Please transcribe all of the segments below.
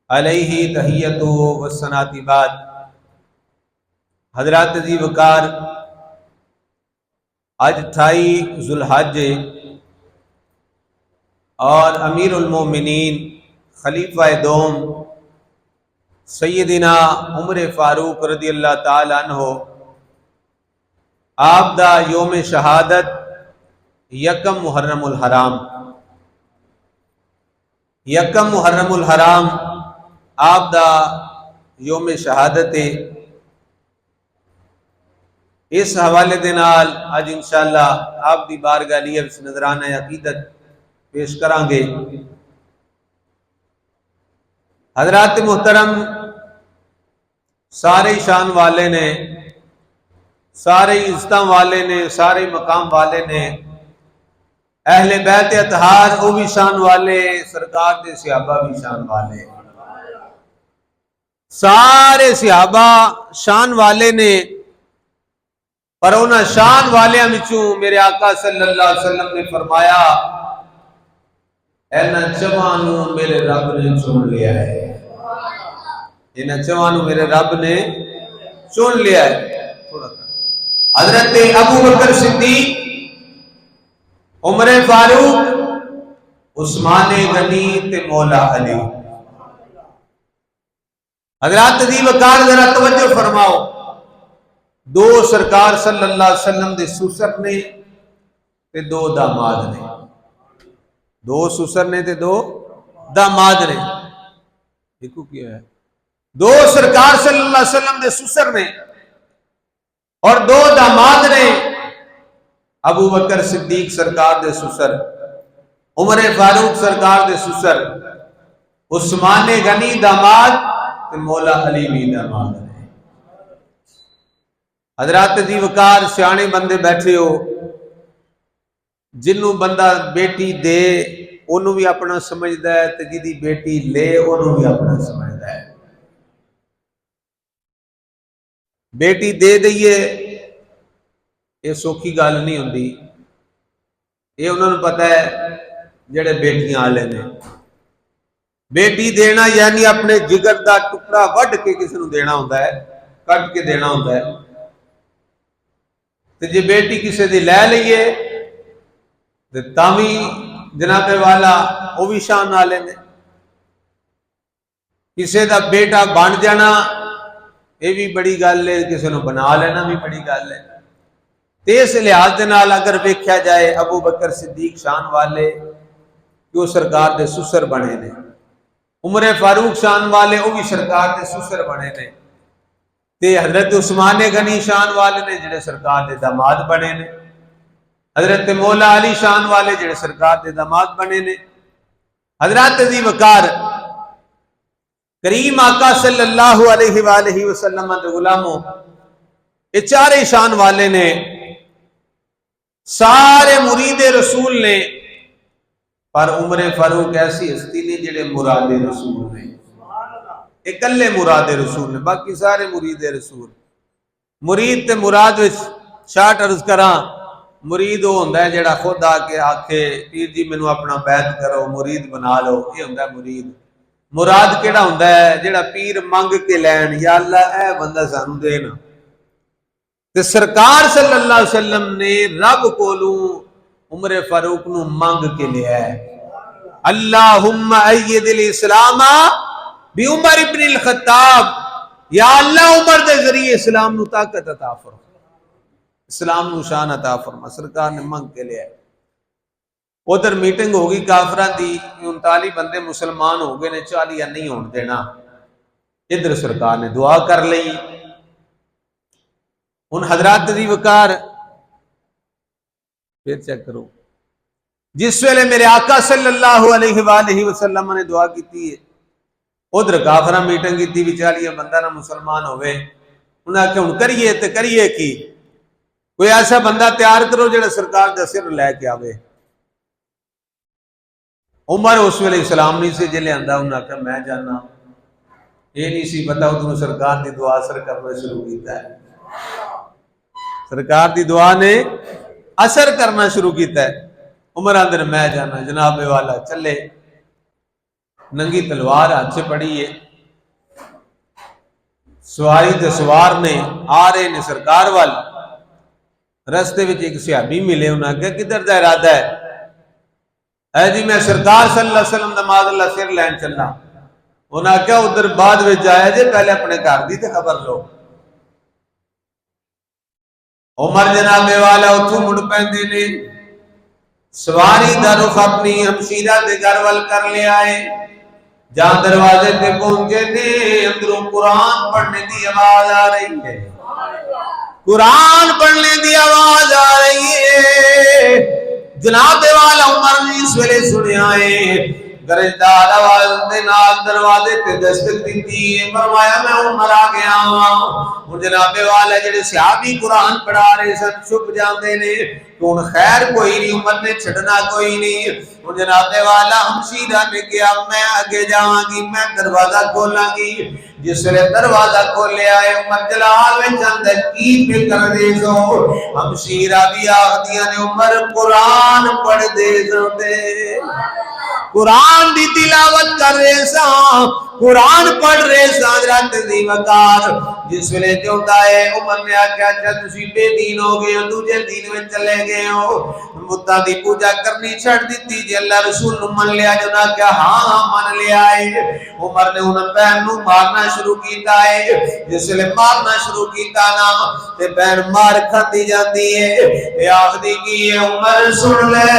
علیہ تحیت و ثناء بعد۔ حضرات عزیز وقار، آج 28 ذو الحج اور امیر المومنین خلیفہ دوم سیدنا عمر فاروق رضی اللہ تعالی عنہ آپ دا یوم شہادت یکم محرم الحرام، یکم محرم الحرام آپ دا یوم شہادت ہے۔ اس حوالے دے نال آج انشاءاللہ آپ دی بارگاہ لیے نذرانہ عقیدت پیش کران گے۔ حضرات محترم، سارے شان والے نے، سارے عزتاں والے نے، سارے مقام والے نے، اہل بیت اطہار وہ بھی شان والے، سرکار دے صحابہ بھی شان والے، سارے صحابہ شان والے نے۔ پر انہاں شان والیاں وچوں میرے آقا صلی اللہ علیہ وسلم نے فرمایا انہاں چواں نوں میرے رب نے چن لیا ہے، انہاں چواں نوں میرے رب نے چن لیا ہے۔ حضرت ابو بکر صدیق، عمر فاروق، عثمان غنی تے مولا علی۔ حضرات عزیز وقار ذرا توجہ فرماؤ، دو سرکار صلی اللہ علیہ وسلم دے سسر نے تے دو داماد نے، دو سسر نے تے دو داماد نے۔ دیکھو کیا ہے، دو سرکار صلی اللہ علیہ وسلم دے سسر نے اور دو داماد نے۔ ابو بکر صدیق سرکار دے سسر، عمر فاروق سرکار دے سسر، عثمان غنی داماد تے مولا علی بھی داماد نے۔ حضرات دی وقار سیانے بندے بیٹھے ہو، جنوں بندہ بیٹی دے انہوں بھی اپنا سمجھدا ہے تے جدی بیٹی لے انہوں بھی اپنا سمجھدا ہے۔ بیٹی دے دئیے یہ سوکھی گل نہیں ہوندی، یہ انہوں نے پتہ ہے جڑے بیٹیاں والے نے۔ بیٹی دینا یعنی اپنے جگر دا ٹکڑا وڈ کے کسی نوں دینا ہوندا ہے، کٹ کے دینا ہوندا ہے۔ تے جے بیٹی کسی دی لے لئیے تے تاوی جناب والا وہ بھی شان والے نے۔ کسی دا بیٹا بن جانا یہ بھی بڑی گل ہے، کسی نو بنا لینا بھی بڑی گل ہے۔ تے اس لحاظ دے نال اگر ویکھیا جائے ابو بکر صدیق شان والے کہ وہ سرکار دے سسر بنے نے، عمر فاروق شان والے وہ بھی سرکار دے سسر بنے نے، تے حضرت عثمان غنی شان والے نے جڑے سرکار دے داماد بنے نے، حضرت مولا علی شان والے جڑے سرکار دے داماد بنے نے۔ حضرات عزیز وقار، کریم آقا صلی اللہ علیہ وآلہ وسلم دے غلاموں، یہ چارے شان والے نے، سارے مرید رسول نے، پر عمر فاروق ایسی ہستی نہیں جڑے مراد رسول نے، اکلے مراد رسول نے، باقی سارے مرید رسول۔ مرید تے مراد وچ شارٹ عرض کراں، مرید وہ ہوندا ہے جڑا خود آ کے آکھے پیر جی مینوں اپنا بیعت کرو، مرید بنا لو، یہ ہوندا ہے مرید۔ مراد کیڑا ہوندا ہے جڑا پیر منگ کے لین، یا اللہ اے بندہ سانوں دے نا۔ تے سرکار صلی اللہ علیہ وسلم نے رب کولوں عمر فاروق نو منگ کے لیا ہے، اللہم اید الاسلام بعمر ابن الخطاب، یا اللہ عمر دے ذریعے اسلام نو طاقت عطا فرما، اسلام نو شان عطا فرما۔ سرکار نے منگ کے لیا ہے۔ ادھر میٹنگ ہوگی کافراں دی، 39 بندے مسلمان ہو گئے نے، 40 نہیں ہون دینا۔ ادھر سرکار نے دعا کر لئی۔ ان حضرات دی وقار پھر چیک کرو، جس ویلے میرے آقا صلی اللہ علیہ وآلہ وسلم نے دعا کیتی ہے، ادھر کافراں میٹنگ کیتی بھی 40 بندہ نہ مسلمان ہوئے۔ انہاں کہ ہن کریے تے کریے کی، کوئی ایسا بندہ تیار کرو جڑا سرکار دا سر لے کے آوے۔ عمر اس ویلے اسلام نہیں سے جلے آندا، انہاں کہ میں جانا، یہ نہیں سی پتا ادھر سرکار دی دعا اثر کرنا شروع کیتا ہے، سرکار دی دعا نے اثر کرنا شروع کیتا ہے۔ عمر اندر میں جانا، جناب والا چلے۔ ننگی تلوار ہاتھ سے پڑی ہے، سواری تے سوار نے آ رہے نے سرکار وال، رستے وچ ایک صحابی ملے، انہاں کہا کدھر دا ارادہ ہے؟ اے جی میں سرکار صلی اللہ علیہ وسلم دا ماذ اللہ سر لین چلنا۔ انہاں کہا ادھر بعد وچ جایا جے، پہلے اپنے گھر دی تے خبر لو۔ عمر جناب والا اتھوں مڑ پیندے نے، سواری دا رخ اپنی ہمشیرہ دے گھر وال کر لیا ہے۔ جہاں دروازے پہ پہنچے نے، اندروں قرآن پڑھنے دی آواز آ رہی ہے، قرآن پڑھنے دی آواز آ رہی ہے۔ جناب والا عمر نے اس ویلے سنیا ہے، گرجدار آواز دے نال دروازے تے دستک دیتی ہے، فرمایا میں عمر آ گیا ہوں۔ جناب والا جڑے صحابی قرآن پڑھا رہے سن چھپ جاندے نے کہ ہن خیر کوئی نہیں، عمر نے چھڑنا کوئی نہیں۔ جناب والا ہمشیرہ نے کہا میں آگے جاواں گی، میں دروازہ کھولاں گی۔ جس ویلے دروازہ کھولیا ہے، عمر جلال وچ اندر کی فکر دے سو، ہمشیرہ بھی آخدیاں نے عمر قرآن پڑھ دے سو دے، قرآن دی تلاوت کر رہے ساں، قرآن پڑھ رہے ساں حضرت دی وقار۔ جس ویلے جوندا ہے عمر نے آکھیا اچھا تسی بے دین ہو گئے ہو، دوجے دین میں چلے گئے ہو، بتاں دی پوجا کرنی چھڑ دیتی جی، اللہ رسول نو من لیا جو نہ کہا ہاں من لیا ہے۔ عمر نے انہاں بہن نو مارنا شروع کیتا ہے، جس ویلے مارنا شروع کیتا نا تے بہن مار کھاندی جاندی ہے، اے آخدی کی ہے عمر سن لے،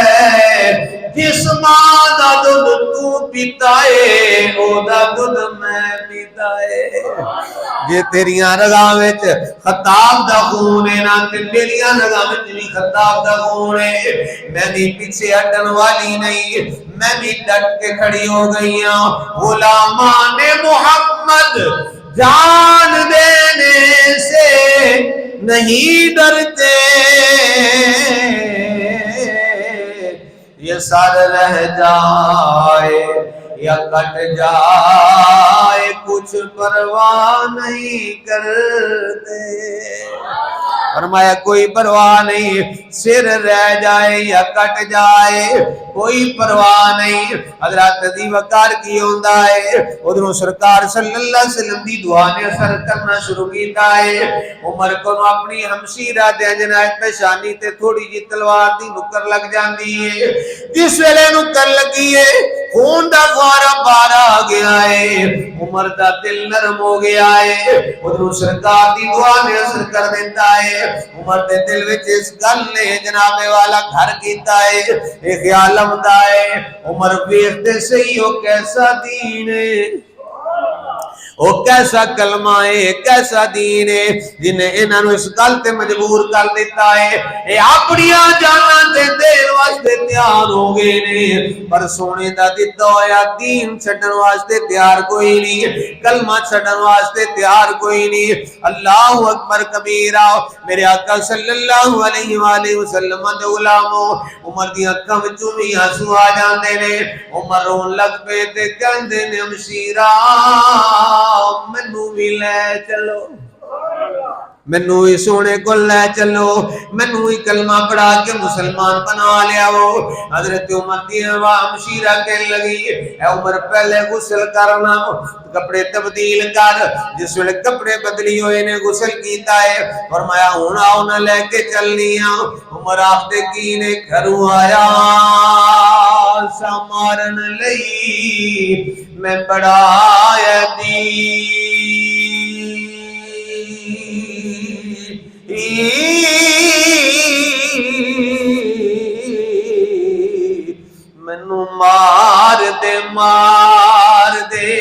جس ماں دا دودھ تو پیتا ہے او دا دودھ میں پیتا ہے۔ جے تیریاں رگاں وچ خطاب دا خون ہے نا تے میریاں رگاں وچ بھی خطاب دا خون ہے، میں بھی پیچھے ہٹن والی نہیں، میں بھی ڈٹ کے کھڑی ہو گئی ہوں۔ غلامان محمد جان دینے سے نہیں ڈرتے، یہ سر رہ جائے یا کٹ جائے کچھ پرواہ نہیں کرتے۔ فرمایا کوئی پرواہ نہیں، سر رہ جائے یا کٹ جائے کوئی پرواہ نہیں۔ حضرت دی وقار کی ہوندا ہے، ادھروں سرکار صلی اللہ علیہ وسلم دی دعا نے اثر کرنا شروع کیتا ہے۔ عمر کو اپنی ہمشیرہ دے جناب پیشانی تے تھوڑی جی تلوار دی نکر لگ جاندی ہے، جس ویلے نکر لگی ہے خون دا فوارا باہر آ گیا ہے، عمر دا دل نرم ہو گیا ہے۔ ادھروں سرکار دی دعا نے اثر کر دیتا ہے، عمر دے دل وچ اس گل نے جناب والا گھر کیتا ہے، ایک خیال آمدا ہے عمر ویکھدے صحیح ہو کیسا دین ہے، او کیسا کلمہ ہے، کیسا دین ہے جنہیں انہاں نو اس گل تے مجبور کر دیتا ہے۔ اے اپنیاں جاناں تے دین واسطے تیار ہو گئے نے، پر سونے دا دتا ہویا دین چھڈن واسطے تیار کوئی نہیں، کلمہ چھڈن واسطے تیار کوئی نہیں۔ اللہ اکبر کبیرہ، میرے آقا صلی اللہ علیہ وآلہ وسلم دے غلاموں، عمر دی اکھاں وچوں بھی آنسو آ جاندے نے، عمر رون لگ پے تے کہندے نے ہمشیرہ مینوں بھی لے چلو، مینوں بھی سونے کو لے چلو، مینوں بھی کلمہ پڑھا کے مسلمان بنا لیا ہو۔ حضرت عمر دی ہمشیرہ کہنے لگی اے عمر پہلے غسل کرنا، کپڑے تبدیل کر۔ جس ویلے کپڑے بدلی ہوئے نے غسل کیتا ہے، فرمایا ہن آؤ نہ لے کے چلنی ہاں۔ عمر آخدے کی نے گھروں آیا سامارن لئی میں بڑا یتیم، مینوں مار دے مار دے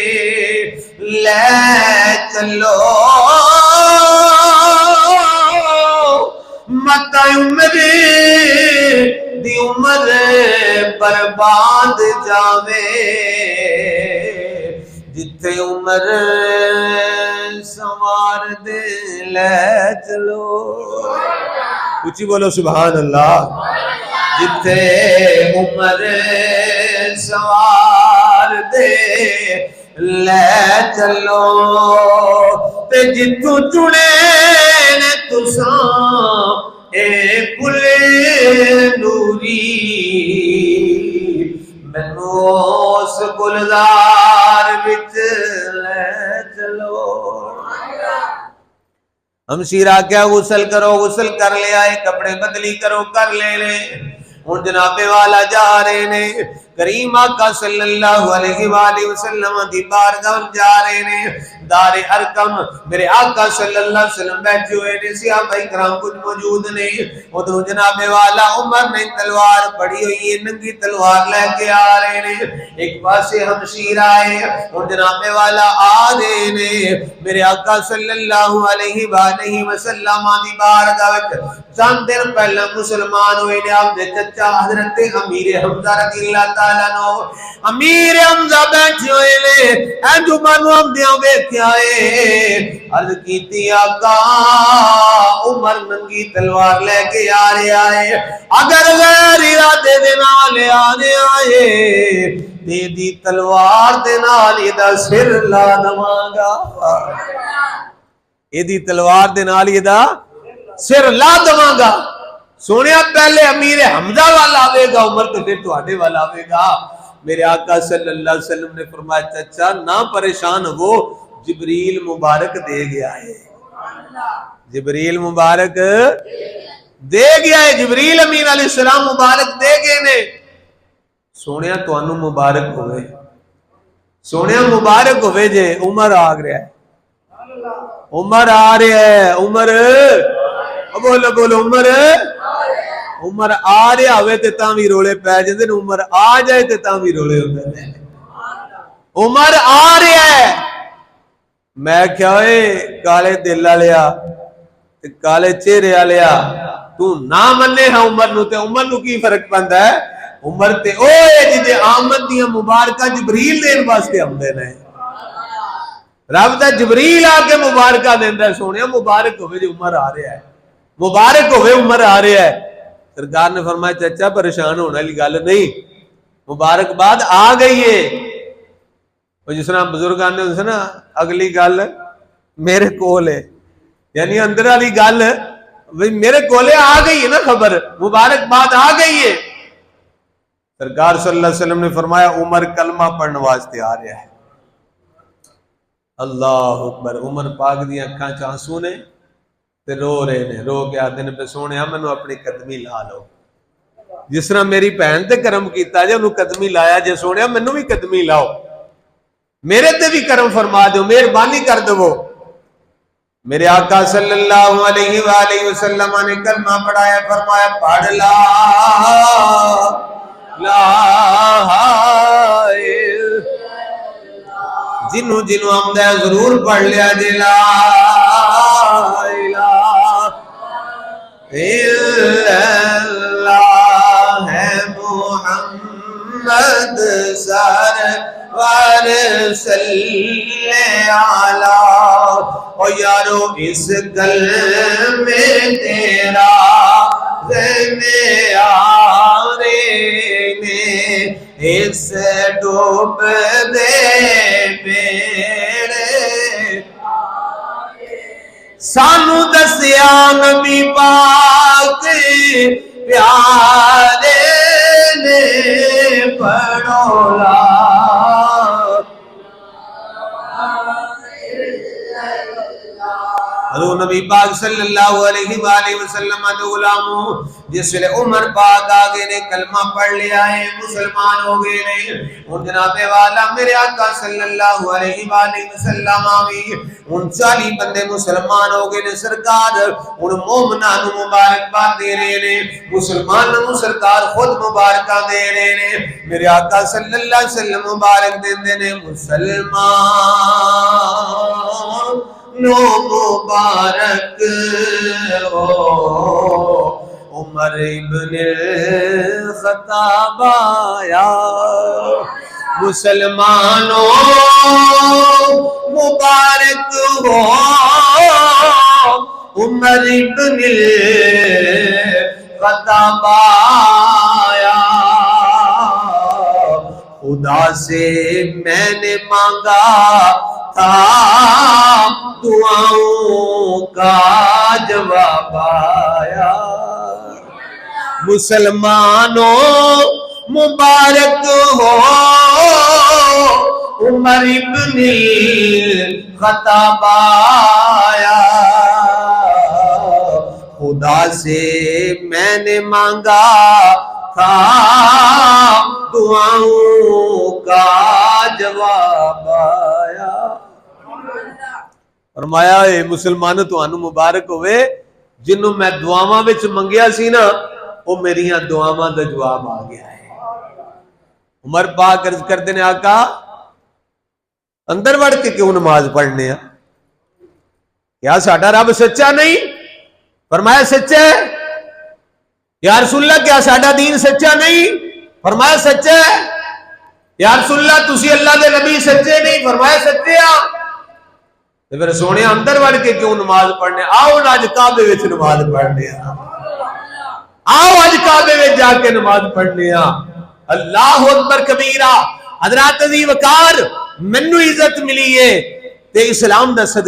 لے چلو، مت عمر دی عمر برباد جاوے، جتھے عمر سوار دے لے چلو، اچھی بولو سبحان اللہ، جتھے عمر سوار دے لے چلو، تے جتھوں چنے نے تساں اے پل نوری، مینوں اس گلزار ہمشیرہ کیا غسل کرو، غسل کر لیا ہے، کپڑے بدلی کرو، کر لے ہن جناب والا جا رہے نے کریم آقا صلی اللہ علیہ وآلہ وسلم دی بارگاہ جا رہے نے، دار ارقم میرے آقا صلی اللہ علیہ وسلم بیٹھے ہوئے نے، صحابہ کرام کچھ موجود نے، ادھر جناب والا عمر نے تلوار پڑی ہوئی ہے، ننگی تلوار لے کے آ رہے نے، ایک پاسے ہمشیرہ آئے اور جناب والا آ رہے نے میرے آقا صلی اللہ علیہ وآلہ وسلم دی بارگاہ چند دن پہلے مسلمان ہوئے نے، آپ دے چچا حضرت امیر حمزہ رضی اللہ تعالیٰ نو، امیر حمزہ بیٹھے ہوئے نے، اے جو منو ہم دیاں بیٹھے آئے عرض کیتی آقا عمر ننگی تلوار لے کے آ رہے آئے، اگر غیر ارادے دے نال آنے آئے دے دی تلوار دے نال دا سر لا دواں گا، یہ دی تلوار دے نال یہ دا سر لا دواں گا۔ سونیا پہلے امیر حمزہ والا آوے گا، عمر تو پھر تواڈے والا آوے گا۔ میرے آقا صلی اللہ علیہ وسلم نے فرمایا چچا نہ پریشان ہو، جبریل مبارک دے گیا ہے، جبریل مبارک دے گیا ہے، جبریل امین علیہ السلام مبارک دے گئے نے۔ سونیا تو انو مبارک ہوئے، سونیا مبارک ہوئے جے عمر آ گیا ہے، عمر آ رہا ہے، عمر بولو بولو عمر، عمر آ رہا ہوئے تے تاں وی رولے پے جاندے نے، عمر آ جائے تے تاں وی رولے ہوندے نے، عمر آ رہا ہے۔ میں کیا ہوئے کالے دل والیا تے کالے چہرے والیا تو نہ منے ہاں عمر نو، تے عمر نو کی فرق پاندا ہے؟ عمر تے اوے جے آمد دیاں مبارکہ جبریل دین واسطے آندے نے، رب دا جبریل آ کے مبارکہ دیندا ہے۔ سونیا مبارک ہوئے جو عمر آ رہا ہے، مبارک ہوئے عمر آ رہا ہے۔ سرکار نے فرمایا چچا پریشان ہونے والی گل نہیں، مبارک باد آ گئی ہے۔ جس طرح بزرگان نے نا اگلی گل میرے کول ہے، یعنی اندر والی گل میرے کولے آ گئی ہے نا، خبر مبارک باد آ گئی ہے۔ سرکار صلی اللہ علیہ وسلم نے فرمایا عمر کلمہ پڑھنے واسطے آ رہا ہے۔ اللہ اکبر، عمر پاک دی اکھاں چ آنسو نے تے رو رہے نے، رو کے آدھے نے پہ سونیا مینوں اپنی قدمی لا لو، جس طرح میری بہن تے کرم کیتا جے انہوں قدمی لایا جے، سونیا مینوں بھی قدمی لاؤ، میرے تے بھی کرم فرما دو، مہربانی کر دو۔ میرے آقا صلی اللہ علیہ وآلہ وسلم نے کلمہ پڑھایا، فرمایا پڑھ لا جنوں جنوں آمدہ ضرور پڑھ لیا جے لا الہ الا اللہ ہے محمد سرور صلی علی، او یارو اس کلمے تیرا میں آنے میں اس ڈوب دے بیڑے سانو دسیا نبی پاک پیارے نے، پڑھو لا حضور نبی پاک صلی اللہ علیہ وآلہ وسلم دے غلاموں جس ویلے عمر پاک آگے نے کلمہ پڑھ لیا ہے، مسلمان ہو گئے نے، ان جناب والا میرے آقا صلی اللہ علیہ وآلہ وسلم آگئی، ان 40 بندے مسلمان ہو گئے نے۔ سرکار ان مومنان مبارک بات دے رہے نے، مسلمان سرکار خود مبارکہ دے رہے نے، میرے آقا صلی اللہ علیہ وسلم مبارک دے نے، مسلمان نو مبارک ہو عمر ابن الخطاب آیا، مسلمانوں مبارک ہو عمر ابن الخطاب آیا، خدا سے میں نے مانگا تھا دعاؤں کا جواب آیا، مسلمانوں مبارک ہو عمر ابن الخطاب آیا، خدا سے میں نے مانگا تھا دعاؤں کا جواب آیا. فرمایا اے مسلمان تانوں مبارک ہوئے جنوں میں دعاواں وچ منگیا سی نا وہ میریاں دعاواں دا جواب آ گیا ہے. عمر پاک عرض کردے نے آقا اندر وڑ کے کیوں نماز پڑھنے ہیں؟ کیا ساڈا رب سچا نہیں؟ فرمایا سچا ہے. یا رسول اللہ کیا ساڈا دین سچا نہیں؟ فرمایا سچا ہے. یا رسول اللہ تسی اللہ دے نبی سچے نہیں؟ فرمایا سچے ہاں. تو پھر سونے اندر وڑ کے کیوں نماز پڑھنے؟ آؤ نا اج کعبے وچ نماز پڑھنے ہاں. آؤ اج کعبے وچ جا کے نماز پڑھنے ہاں. اللہ اکبر کبیرہ. حضرات عزیز وقار منو عزت ملی ہے تے اسلام دا صدقہ